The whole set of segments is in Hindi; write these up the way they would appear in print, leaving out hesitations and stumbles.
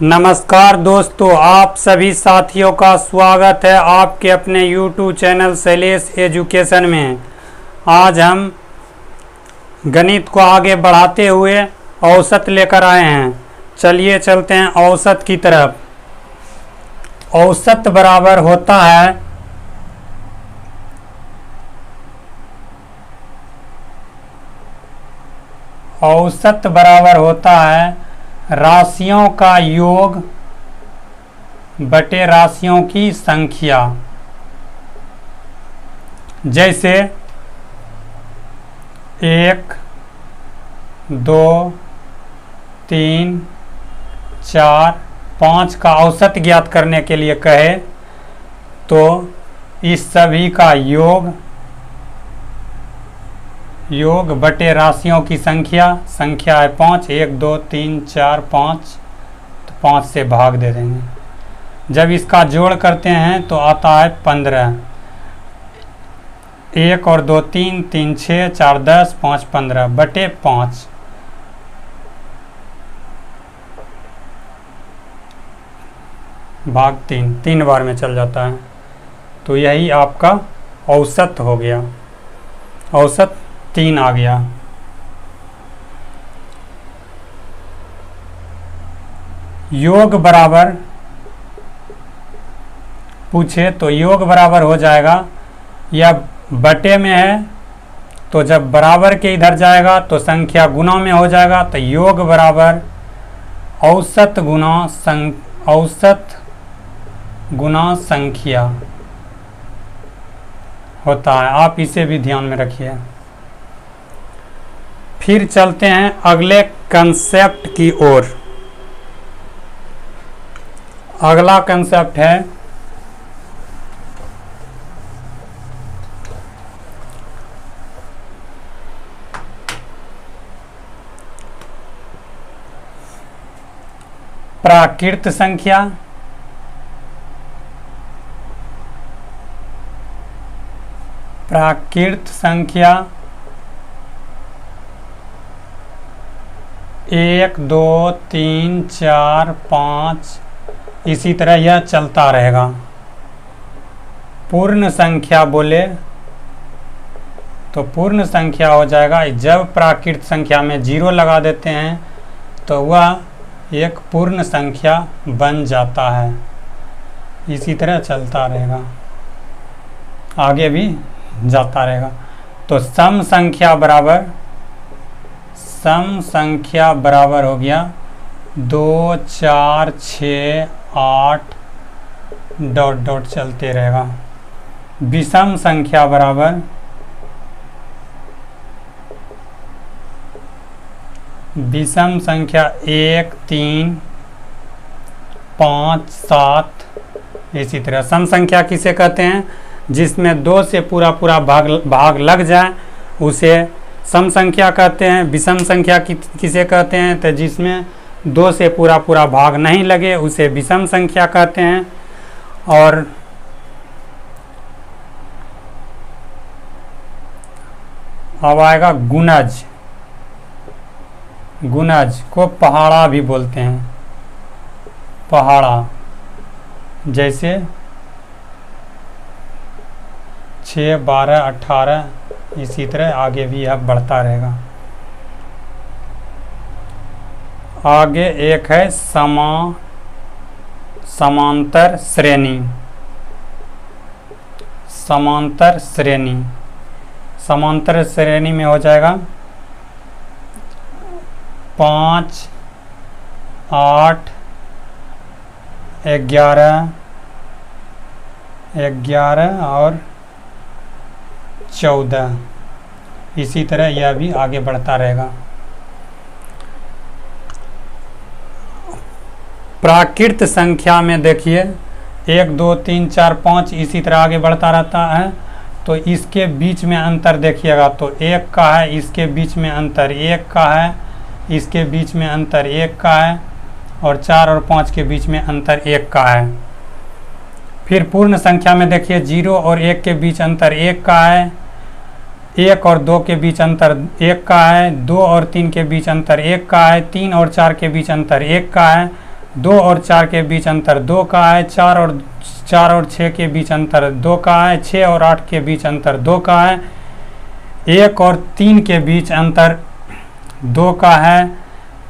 नमस्कार दोस्तों, आप सभी साथियों का स्वागत है आपके अपने YouTube चैनल शैलेश एजुकेशन में। आज हम गणित को आगे बढ़ाते हुए औसत लेकर आए हैं। चलिए चलते हैं औसत की तरफ। औसत बराबर होता है राशियों का योग बटे राशियों की संख्या। जैसे 1, 2, 3, 4, 5 का औसत ज्ञात करने के लिए कहे तो इस सभी का योग बटे राशियों की संख्या है 5। 1, 2, 3, 4, 5 तो 5 से भाग दे देंगे। जब इसका जोड़ करते हैं तो आता है 15। 1 और 2 3, 3 6, 4 10, 5 15 बटे 5। भाग 3 बार में चल जाता है। तो यही आपका औसत हो गया। औसत 3 आ गया। योग बराबर पूछे तो योग बराबर हो जाएगा, या बटे में है तो जब बराबर के इधर जाएगा तो संख्या गुना में हो जाएगा। तो योग बराबर औसत गुना संख्या होता है। आप इसे भी ध्यान में रखिए। फिर चलते हैं अगले कंसेप्ट की ओर। अगला कंसेप्ट है प्राकृत संख्या प्राकृत संख्या 1, 2, 3, 4, 5 इसी तरह यह चलता रहेगा। पूर्ण संख्या बोले तो पूर्ण संख्या हो जाएगा, जब प्राकृत संख्या में 0 लगा देते हैं तो वह एक पूर्ण संख्या बन जाता है। इसी तरह चलता रहेगा, आगे भी जाता रहेगा। तो सम संख्या बराबर हो गया 2, 4, 6, 8 डॉट डॉट चलते रहेगा। विषम संख्या बराबर विषम संख्या 1, 3, 5, 7 इसी तरह। सम संख्या किसे कहते हैं? जिसमें 2 से पूरा भाग लग जाए उसे सम संख्या कहते हैं। विषम संख्या किसे कहते हैं? तो जिसमें 2 से पूरा भाग नहीं लगे उसे विषम संख्या कहते हैं। और अब आएगा गुणज को पहाड़ा भी बोलते हैं। पहाड़ा जैसे 6, 12, 18 इसी तरह आगे भी यह बढ़ता रहेगा। आगे एक है समांतर श्रेणी। समांतर श्रेणी में हो जाएगा 5, 8, 11 और 14 इसी तरह यह भी आगे बढ़ता रहेगा। प्राकृत संख्या में देखिए 1, 2, 3, 4, 5 इसी तरह आगे बढ़ता रहता है। तो इसके बीच में अंतर देखिएगा तो 1 का है, इसके बीच में अंतर 1 का है, इसके बीच में अंतर 1 का है, और 4 और 5 के बीच में अंतर 1 का है। फिर पूर्ण संख्या में देखिए 0 और 1 के बीच अंतर 1 का है, 1 और 2 के बीच अंतर 1 का है, 2 और 3 के बीच अंतर 1 का है, 3 और 4 के बीच अंतर 1 का है, 2 और 4 के बीच अंतर 2 का है, 4 और 6 के बीच अंतर 2 का है, 6 और 8 के बीच अंतर 2 का है, 1 और 3 के बीच अंतर 2 का है,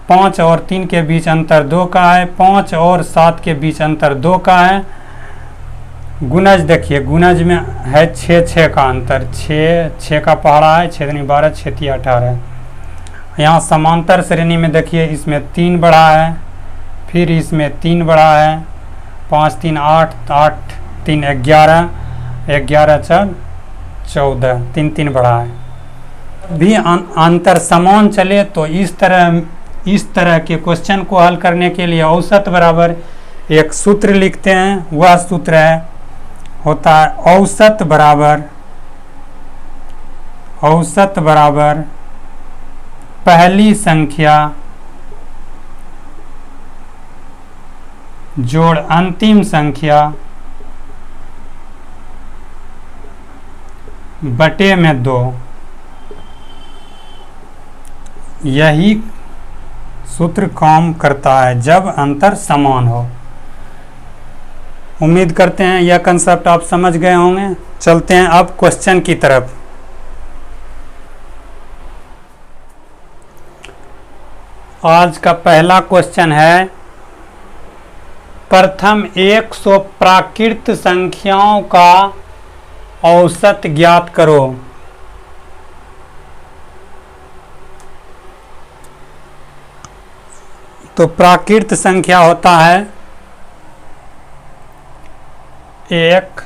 5 और 3 के बीच अंतर 2 का है, 5 और 7 के बीच अंतर 2 का है। गुणज देखिए, गुणज में है 6 का अंतर, 6 का पहाड़ा है, 6 दूनी 12, 6 तिया 18। यहाँ समांतर श्रेणी में देखिए, इसमें 3 बढ़ा है, फिर इसमें 3 बढ़ा है, 5 3 8, 8 3 11, 11 4 14, 3 3 बढ़ा है। भी अंतर समान चले तो इस तरह के क्वेश्चन को हल करने के लिए औसत बराबर एक सूत्र लिखते हैं। वह सूत्र होता है औसत बराबर पहली संख्या जोड़ अंतिम संख्या बटे में 2। यही सूत्र काम करता है जब अंतर समान हो। उम्मीद करते हैं यह कंसेप्ट आप समझ गए होंगे। चलते हैं अब क्वेश्चन की तरफ। आज का पहला क्वेश्चन है, प्रथम 100 प्राकृत संख्याओं का औसत ज्ञात करो। तो प्राकृत संख्या होता है 1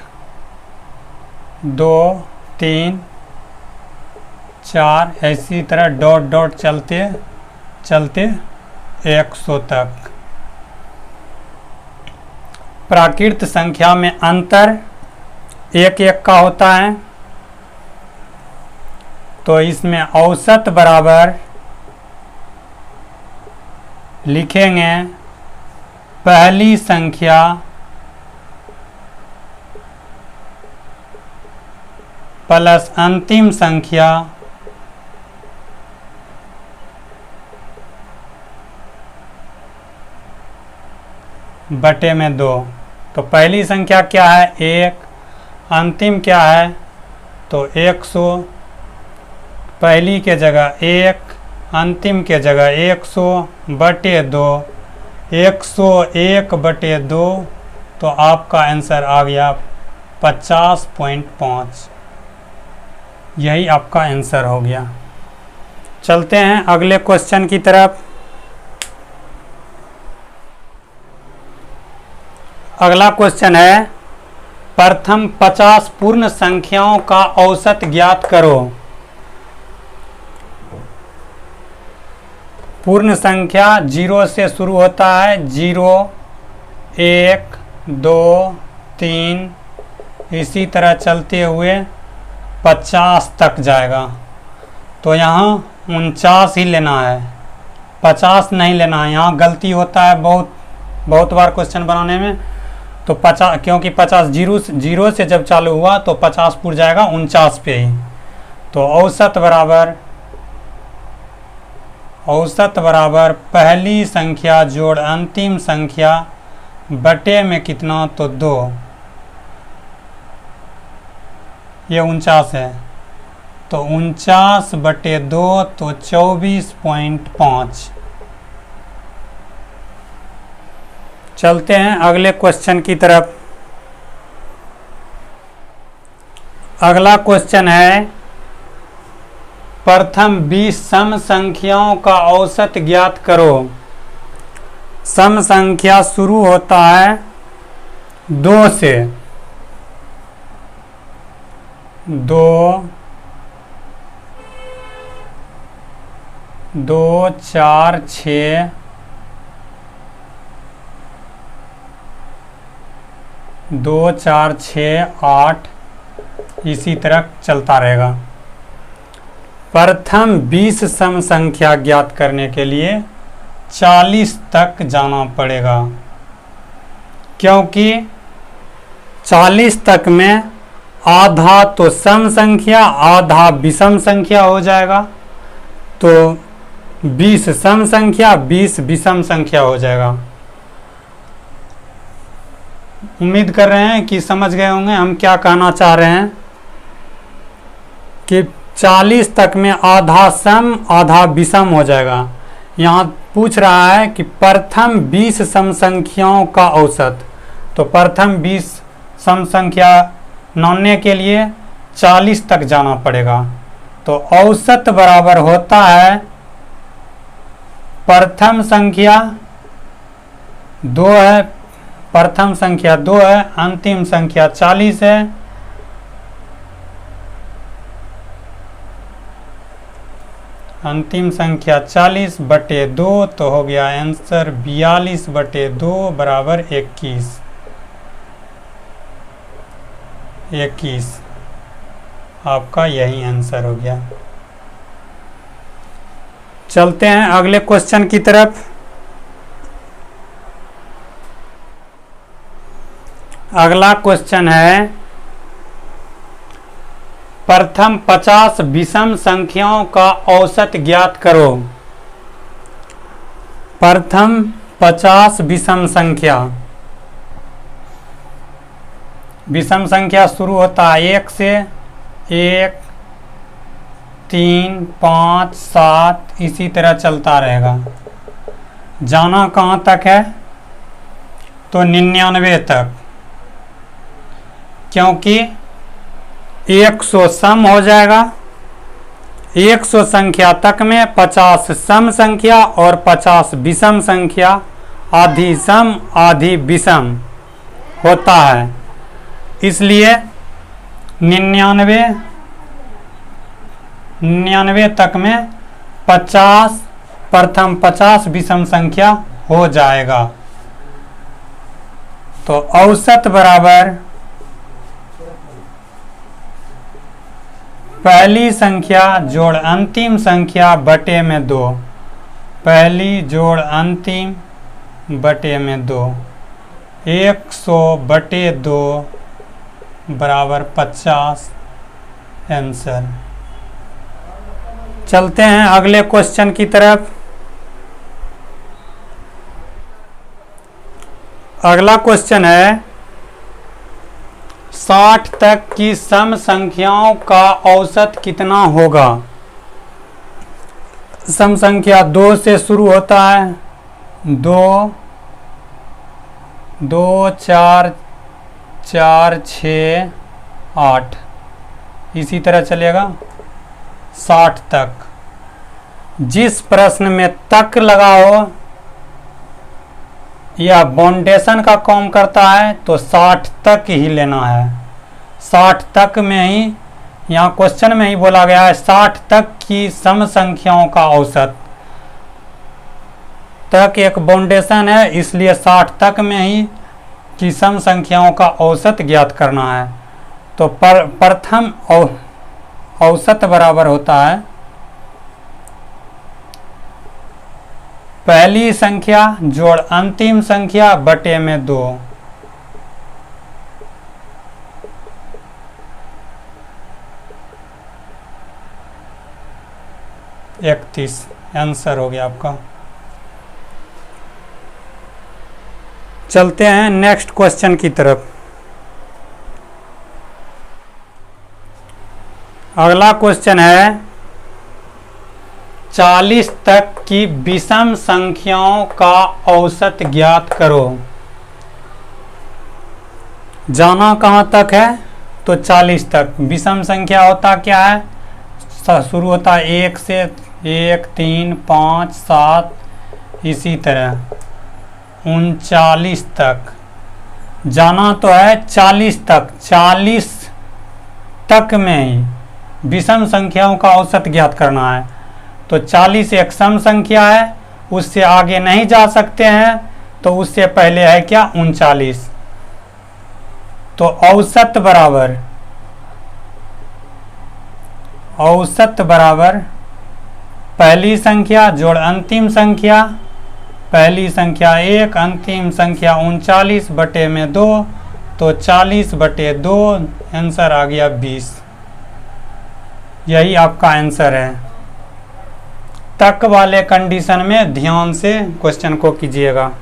2 3 4, ऐसी तरह डॉट डॉट चलते 100 तक। प्राकृत संख्या में अंतर 1 1 का होता है, तो इसमें औसत बराबर लिखेंगे पहली संख्या प्लस अंतिम संख्या बटे में 2। तो पहली संख्या क्या है 1, अंतिम क्या है तो 100। पहली के जगह 1, अंतिम के जगह 100 बटे 2, 101 बटे 2। तो आपका आंसर आ गया 50.5। यही आपका आंसर हो गया। चलते हैं अगले क्वेश्चन की तरफ। अगला क्वेश्चन है, प्रथम 50 पूर्ण संख्याओं का औसत ज्ञात करो। पूर्ण संख्या 0 से शुरू होता है, 0 1 2 3, इसी तरह चलते हुए 50 तक जाएगा। तो यहाँ 49 ही लेना है, 50 नहीं लेना है। यहाँ गलती होता है बहुत बार क्वेश्चन बनाने में। तो 50, क्योंकि 50 जीरो से जब चालू हुआ तो 50 पुर जाएगा 49 पे ही। तो औसत बराबर पहली संख्या जोड़ अंतिम संख्या बटे में कितना तो 2। ये 49 है, तो 49 बटे 2 तो 24.5। चलते हैं अगले क्वेश्चन की तरफ। अगला क्वेश्चन है, प्रथम 20 सम संख्याओं का औसत ज्ञात करो। सम संख्या शुरू होता है 2 से, 2 2 4 6 2 4 6 8, इसी तरह चलता रहेगा। प्रथम 20 सम संख्या ज्ञात करने के लिए 40 तक जाना पड़ेगा, क्योंकि 40 तक में आधा तो सम संख्या आधा विषम संख्या हो जाएगा। तो 20 सम संख्या 20 विषम संख्या हो जाएगा। उम्मीद कर रहे हैं कि समझ गए होंगे हम क्या कहना चाह रहे हैं कि 40 तक में आधा सम आधा विषम हो जाएगा। यहाँ पूछ रहा है कि प्रथम 20 सम संख्याओं का औसत। तो प्रथम 20 सम संख्या नापने के लिए 40 तक जाना पड़ेगा। तो औसत बराबर होता है प्रथम संख्या 2 है, प्रथम संख्या 2 है, अंतिम संख्या 40 है, अंतिम संख्या 40 बटे 2, तो हो गया आंसर 42 बटे 2 बराबर 21। 21 आपका यही आंसर हो गया। चलते हैं अगले क्वेश्चन की तरफ। अगला क्वेश्चन है प्रथम 50 विषम संख्याओं का औसत ज्ञात करो। प्रथम 50 विषम संख्या, विषम संख्या शुरू होता है 1 से, 1, 3, 5, 7 इसी तरह चलता रहेगा। जाना कहाँ तक है? तो 99 तक, क्योंकि 100 सम हो जाएगा। 100 संख्या तक में 50 सम संख्या और 50 विषम संख्या, आधी सम आधी विषम होता है। इसलिए 99 तक में 50 प्रथम 50 विषम संख्या हो जाएगा। तो औसत बराबर पहली संख्या जोड़ अंतिम संख्या बटे में 2, पहली जोड़ अंतिम बटे में 2, 100 बटे 2 बराबर 50 आंसर। चलते हैं अगले क्वेश्चन की तरफ। अगला क्वेश्चन है 60 तक की सम संख्याओं का औसत कितना होगा। सम संख्या 2 से शुरू होता है, 2, 2, 4, 4, 6, 8 इसी तरह चलेगा 60 तक। जिस प्रश्न में तक लगा हो यह बाउंडेशन का काम करता है, तो 60 तक ही लेना है। 60 तक में ही, यहाँ क्वेश्चन में ही बोला गया है 60 तक की सम संख्याओं का औसत। तक एक बाउंडेशन है, इसलिए 60 तक में ही की सम संख्याओं का औसत ज्ञात करना है। तो प्रथम औसत बराबर होता है पहली संख्या जोड़ अंतिम संख्या बटे में 2। 31 आंसर हो गया आपका। चलते हैं नेक्स्ट क्वेश्चन की तरफ। अगला क्वेश्चन है 40 तक की विषम संख्याओं का औसत ज्ञात करो। जाना कहाँ तक है? तो 40 तक। विषम संख्या होता क्या है? शुरू होता है 1 से, 1, 3, 5, 7 इसी तरह 39 तक। जाना तो है 40 तक। 40 तक में ही विषम संख्याओं का औसत ज्ञात करना है। तो 40 एक सम संख्या है, उससे आगे नहीं जा सकते हैं, तो उससे पहले है क्या? 39। तो औसत बराबर पहली संख्या जोड़ अंतिम संख्या, पहली संख्या 1, अंतिम संख्या 39 बटे में 2, तो 40 बटे 2 आंसर आ गया 20। यही आपका आंसर है। तक वाले कंडीशन में ध्यान से क्वेश्चन को कीजिएगा।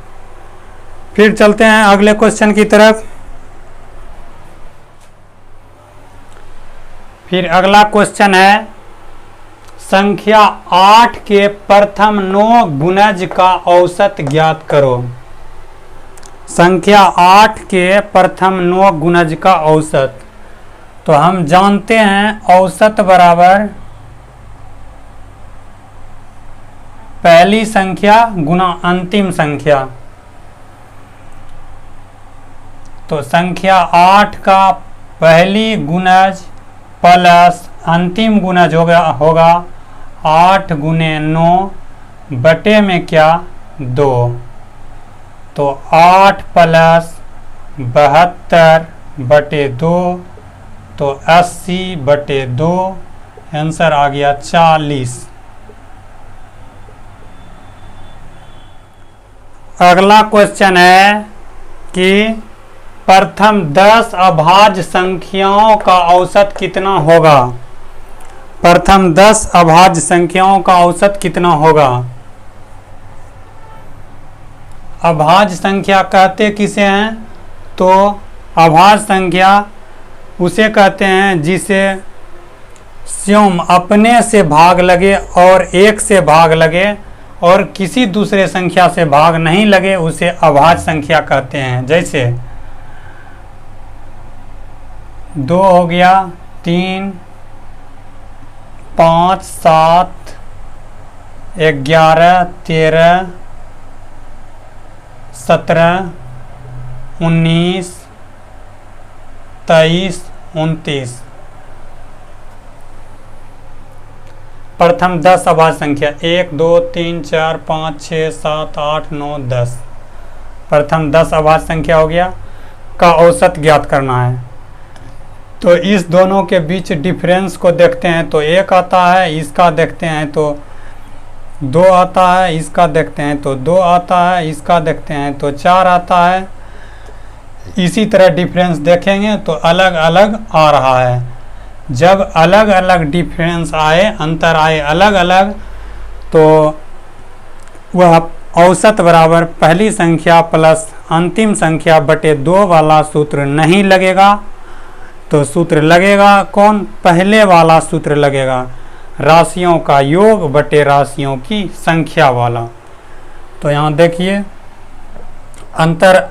फिर चलते हैं अगले क्वेश्चन की तरफ। फिर अगला क्वेश्चन है संख्या 8 के प्रथम 9 गुणज का औसत ज्ञात करो। संख्या 8 के प्रथम 9 गुणज का औसत, तो हम जानते हैं औसत बराबर पहली संख्या गुना अंतिम संख्या। तो संख्या 8 का पहली गुणज प्लस अंतिम गुणज होगा 8 गुने 9 बटे में क्या 2, तो 8 प्लस 72 बटे 2, तो 80 बटे 2, आंसर आ गया 40। अगला क्वेश्चन है कि प्रथम 10 अभाज्य संख्याओं का औसत कितना होगा। प्रथम 10 अभाज्य संख्याओं का औसत कितना होगा। अभाज्य संख्या कहते किसे हैं, तो अभाज्य संख्या उसे कहते हैं जिसे स्वयं अपने से भाग लगे और एक से भाग लगे और किसी दूसरे संख्या से भाग नहीं लगे, उसे अभाज्य संख्या कहते हैं। जैसे 2 हो गया, 3, 5, 7, 11, 13, 17, 19, 23, 29। प्रथम 10 अभाज्य संख्या 1, 2, 3, 4, 5, 6, 7, 8, 9, 10। प्रथम 10 अभाज्य संख्या हो गया का औसत ज्ञात करना है। तो इस दोनों के बीच डिफरेंस को देखते हैं तो 1 आता है, इसका देखते हैं तो 2 आता है, इसका देखते हैं तो 2 आता है, इसका देखते हैं तो 4 आता है। इसी तरह डिफरेंस देखेंगे तो अलग अलग आ रहा है। जब अलग अलग डिफरेंस आए, अंतर आए अलग अलग, तो वह औसत बराबर पहली संख्या प्लस अंतिम संख्या बटे 2 वाला सूत्र नहीं लगेगा। तो सूत्र लगेगा कौन, पहले वाला सूत्र लगेगा, राशियों का योग बटे राशियों की संख्या वाला। तो यहाँ देखिए अंतर,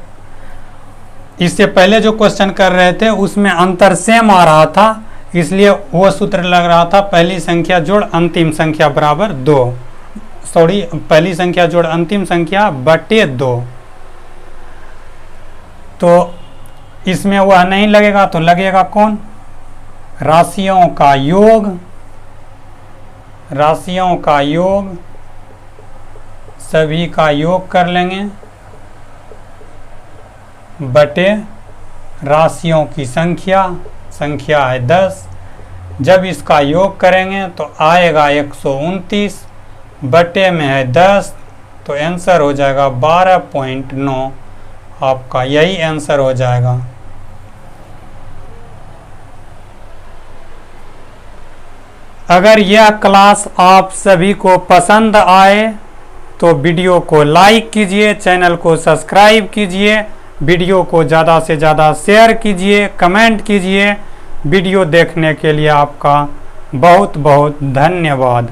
इससे पहले जो क्वेश्चन कर रहे थे उसमें अंतर सेम आ रहा था, इसलिए वो सूत्र लग रहा था पहली संख्या जोड़ अंतिम संख्या बराबर 2, सॉरी पहली संख्या जोड़ अंतिम संख्या बटे 2। तो इसमें वह नहीं लगेगा, तो लगेगा कौन, राशियों का योग, राशियों का योग, सभी का योग कर लेंगे बटे राशियों की संख्या, संख्या है 10। जब इसका योग करेंगे तो आएगा 129 बटे में है 10, तो आंसर हो जाएगा 12.9। आपका यही आंसर हो जाएगा। अगर यह क्लास आप सभी को पसंद आए तो वीडियो को लाइक कीजिए, चैनल को सब्सक्राइब कीजिए, वीडियो को ज़्यादा से ज़्यादा शेयर कीजिए, कमेंट कीजिए। वीडियो देखने के लिए आपका बहुत बहुत धन्यवाद।